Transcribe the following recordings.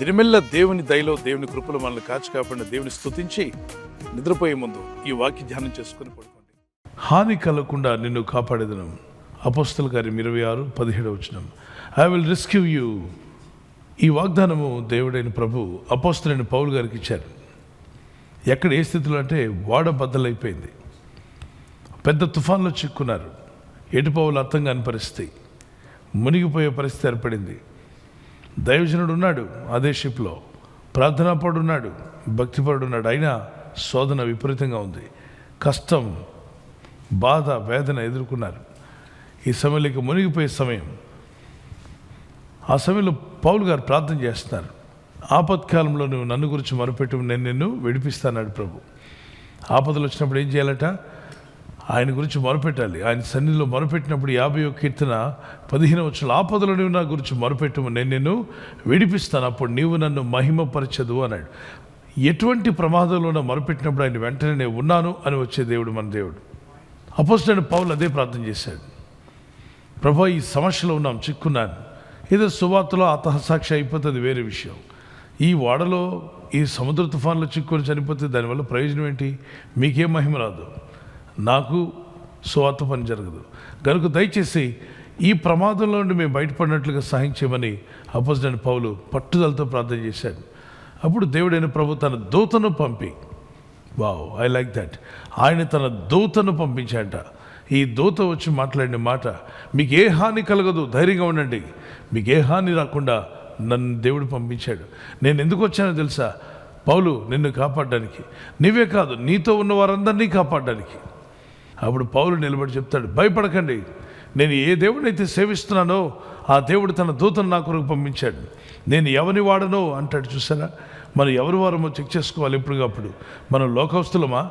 దినమెల్ల దేవుని దయలో దేవుని కృపలో మనల్ని కాచి కాపాడిన దేవుని స్తుతించి నిద్రపోయే ముందు ఈ వాక్య ధ్యానం చేసుకుని పడుకోండి. హాని కలగకుండా నిన్ను కాపాడేదను. అపోస్తల కార్యం 26:17 ఐ విల్ రెస్క్యూ యూ. ఈ వాగ్దానము దేవుడైన ప్రభు అపోస్తలుడైన పౌలు గారికి ఇచ్చారు. ఎక్కడ ఏ స్థితిలో అంటే వాడ బద్దలైపోయింది, పెద్ద తుఫాన్లో చిక్కున్నారు, ఎటుపోవాలో అర్థం కాని పరిస్థితి, మునిగిపోయే పరిస్థితి ఏర్పడింది. దైవజనుడు ఉన్నాడు అదే షిప్లో, ప్రార్థనాపరుడు ఉన్నాడు, భక్తిపరుడు ఉన్నాడు. అయినా శోధన విపరీతంగా ఉంది, కష్టం, బాధ, వేదన ఎదుర్కొన్నారు. ఈ సమయంలో మునిగిపోయే సమయం. ఆ సమయంలో పౌలు గారు ప్రార్థన చేస్తున్నారు. ఆపత్కాలంలో నువ్వు నన్ను గురించి మొరపెట్టు, నేను నిన్ను విడిపిస్తాన్నాడు ప్రభు. ఆపదలు వచ్చినప్పుడు ఏం చేయాలట? ఆయన గురించి మొరపెట్టాలి. ఆయన సన్నిధిలో మొరపెట్టినప్పుడు 50వ కీర్తన 15 ఆపదలు నువ్వు నా గురించి మొరపెట్టు, నేను నిన్ను విడిపిస్తాను, అప్పుడు నీవు నన్ను మహిమపరచదు అన్నాడు. ఎటువంటి ప్రమాదంలో మొరపెట్టినప్పుడు ఆయన వెంటనే నేను ఉన్నాను అని వచ్చే దేవుడు మన దేవుడు. అపోస్తలుడైన పౌలు అదే ప్రార్థన చేశాడు. ప్రభా, ఈ సమస్యలో ఉన్నాం, చిక్కున్నాను. ఏదో సువార్తలో హతసాక్షి అయిపోతుంది, వేరే విషయం. ఈ ఓడలో ఈ సముద్ర తుఫాన్లో చిక్కుని చనిపోతే దానివల్ల ప్రయోజనం ఏంటి? మీకేం మహిమ రాదు, నాకు సువార్త పని జరగదు. కనుక దయచేసి ఈ ప్రమాదంలో నుండి మేము బయటపడినట్లుగా సహాయం చేయమని అపోస్తలుడైన పౌలు పట్టుదలతో ప్రార్థన చేశాడు. అప్పుడు దేవుడైన ప్రభు తన దూతను పంపి, వావ్, ఐ లైక్ దట్, ఆయన తన దూతను పంపించాట. ఈ దూత వచ్చి మాట్లాడిన మాట, మీకు ఏ హాని కలగదు, ధైర్యంగా ఉండండి, మీకు ఏ హాని రాకుండా నన్ను దేవుడు పంపించాడు. నేను ఎందుకు వచ్చానో తెలుసా? పౌలు, నిన్ను కాపాడడానికి, నీవే కాదు నీతో ఉన్న వారందరినీ కాపాడడానికి. అప్పుడు పౌలు నిలబడి చెప్తాడు, భయపడకండి, నేను ఏ దేవుడైతే సేవిస్తున్నానో ఆ దేవుడు తన దూతను నా కొరకు పంపించాడు. నేను ఎవరిని వాడనో అంటాడు. చూసారా, మనం ఎవరి వారమో చెక్ చేసుకోవాలి ఎప్పటికప్పుడు. మనం లోకస్తులమా,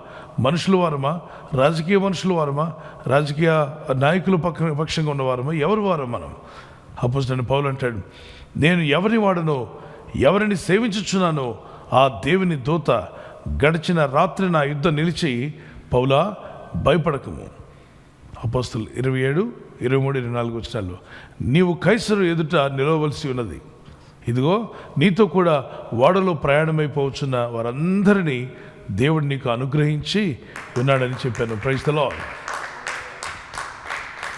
మనుషుల వారమా, రాజకీయ మనుషుల వారమా, రాజకీయ నాయకుల పక్షంగా ఉన్నవారమా, ఎవరి వారం మనం? అపోస్తలుడైన పౌలు అంటాడు, నేను ఎవరిని వాడనో, ఎవరిని సేవించుచున్నానో ఆ దేవుని దూత గడిచిన రాత్రి నా యుద్ధం నిలిచి, పౌలా భయపడకము. అపోస్తలు 27, 23, 24 నీవు కైసరు ఎదుట నిలవలసి ఉన్నది. ఇదిగో నీతో కూడా ఓడలో ప్రయాణమైపోవచ్చున్న వారందరినీ దేవుడు నీకు అనుగ్రహించి ఉన్నాడని చెప్పాను. Praise the Lord.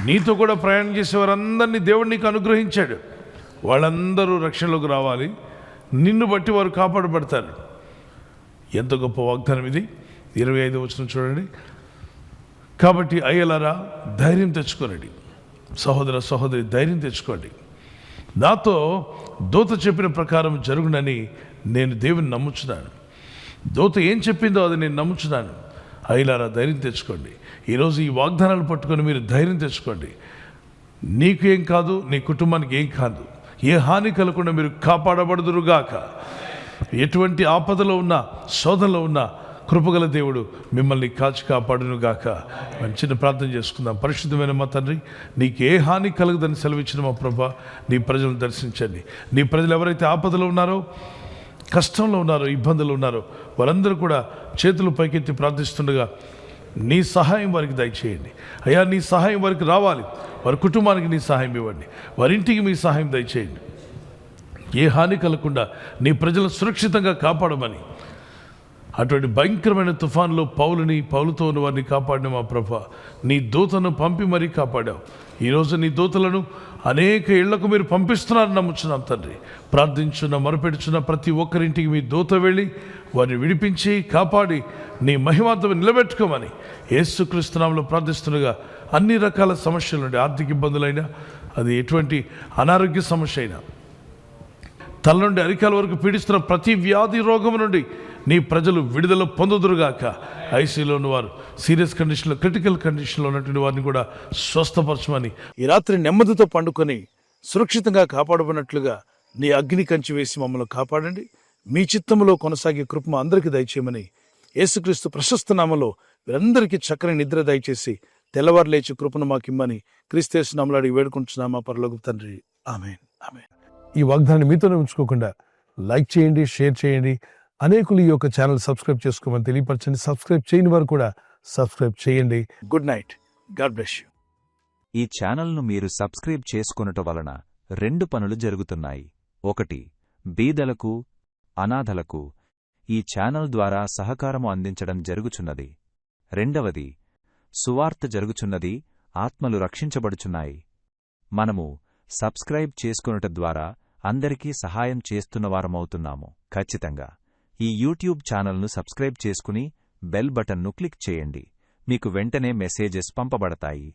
నీతో కూడా ప్రయాణం చేసే వారందరినీ దేవుడు నీకు అనుగ్రహించాడు. వాళ్ళందరూ రక్షణలోకి రావాలి, నిన్ను బట్టి వారు కాపాడబడతారు. ఎంత గొప్ప వాగ్దానం ఇది. 25 చూడండి. కాబట్టి అయ్యలారా, ధైర్యం తెచ్చుకోనండి. సహోదర సహోదరి, ధైర్యం తెచ్చుకోండి. నాతో దూత చెప్పిన ప్రకారం జరుగునని నేను దేవుని నమ్ముచున్నాను. దూత ఏం చెప్పిందో అది నేను నమ్ముచున్నాను. అయ్యలారా, ధైర్యం తెచ్చుకోండి. ఈరోజు ఈ వాగ్దానాలు పట్టుకొని మీరు ధైర్యం తెచ్చుకోండి. నీకు ఏం కాదు, నీ కుటుంబానికి ఏం కాదు, ఏ హాని కలగకుండా మీరు కాపాడబడుదురుగాక. ఎటువంటి ఆపదలో ఉన్నా, శోధనలో ఉన్నా కృపగల దేవుడు మిమ్మల్ని కాచి కాపాడునుగాక. మంచిగా ప్రార్థన చేసుకుందాం. పరిశుద్ధమైన మా తండ్రి, నీకు ఏ హాని కలగదని సెలవిచ్చిన మా ప్రభా, నీ ప్రజలను దర్శించండి. నీ ప్రజలు ఎవరైతే ఆపదలో ఉన్నారో, కష్టంలో ఉన్నారో, ఇబ్బందులు ఉన్నారో వారందరూ కూడా చేతులు పైకెత్తి ప్రార్థిస్తుండగా నీ సహాయం వారికి దయచేయండి. అయ్యా, నీ సహాయం వారికి రావాలి. వారి కుటుంబానికి నీ సహాయం ఇవ్వండి. వారింటికి మీ సహాయం దయచేయండి. ఏ హాని కలగకుండా నీ ప్రజలను సురక్షితంగా కాపాడమని, అటువంటి భయంకరమైన తుఫాన్లో పౌలుతో ఉన్న వారిని కాపాడిన మా ప్రభా, నీ దూతను పంపి మరీ కాపాడావు. ఈరోజు నీ దూతలను అనేక ఇళ్లకు మీరు పంపిస్తున్నారని నమ్ముచున్నాం తండ్రి. ప్రార్థించున్న, మొరపెడుచున్న ప్రతి ఒక్కరింటికి మీ దూత వెళ్ళి వారిని విడిపించి కాపాడి నీ మహిమార్థం నిలబెట్టుకోమని యేసుక్రీస్తు నామములో ప్రార్థిస్తుండగా అన్ని రకాల సమస్యల నుండి, ఆర్థిక ఇబ్బందులైనా, అది ఎటువంటి అనారోగ్య సమస్య అయినా, తల నుండి అరికాల వరకు పీడిస్తున్న ప్రతి వ్యాధి రోగం నుండి నీ ప్రజలు విడుదల పొందుదురుగాక. ఐసీలో ఉన్నవారు, సీరియస్ కండిషన్లో, క్రిటికల్ కండిషన్లో ఉన్నటువంటి వారిని కూడా స్వస్థపరచమని, ఈ రాత్రి నెమ్మదితో పండుకొని సురక్షితంగా కాపాడబడినట్లుగా నీ అగ్ని కంచి వేసి మమ్మల్ని కాపాడండి. మీ చిత్తములో కొనసాగే కృప అందరికీ దయచేయమని యేసుక్రీస్తు ప్రశస్త నామములో వీరందరికీ చక్కని నిద్ర దయచేసి తెల్లవారు లేచి కృపను మాకిమ్మని క్రీస్తు నామములో వేడుకుంటున్నామా పరలోకపు తండ్రి. ఆమేన్, ఆమేన్. ఈ వాగ్దానాన్ని మీతోనే ఉంచుకోకుండా లైక్ చేయండి, షేర్ చేయండి. అనేకులు ఈ యొక్క ఛానల్ సబ్స్క్రైబ్ చేసుకోమని తెలియపరచండి. సబ్స్క్రైబ్ చేయని వారు కూడా సబ్స్క్రైబ్ చేయండి. Good night. God bless you. ఈ ఛానల్ను మీరు సబ్స్క్రైబ్ చేసుకొనుట వలన 2 పనులు జరుగుతున్నాయి. 1, బీదలకు, అనాథలకు ఈ ఛానల్ ద్వారా సహకారము అందించడం జరుగుచున్నది. రెండవది, సువార్త జరుగుచున్నది, ఆత్మలు రక్షించబడుచున్నాయి. మనము సబ్స్క్రైబ్ చేసుకొనుట ద్వారా అందరికీ సహాయం చేస్తున్నవారమవుతున్నాము. ఖచ్చితంగా ఈ యూట్యూబ్ ఛానల్ను సబ్స్క్రైబ్ చేసుకుని బెల్ బటన్ను క్లిక్ చేయండి. మీకు వెంటనే మెసేజెస్ పంపబడతాయి.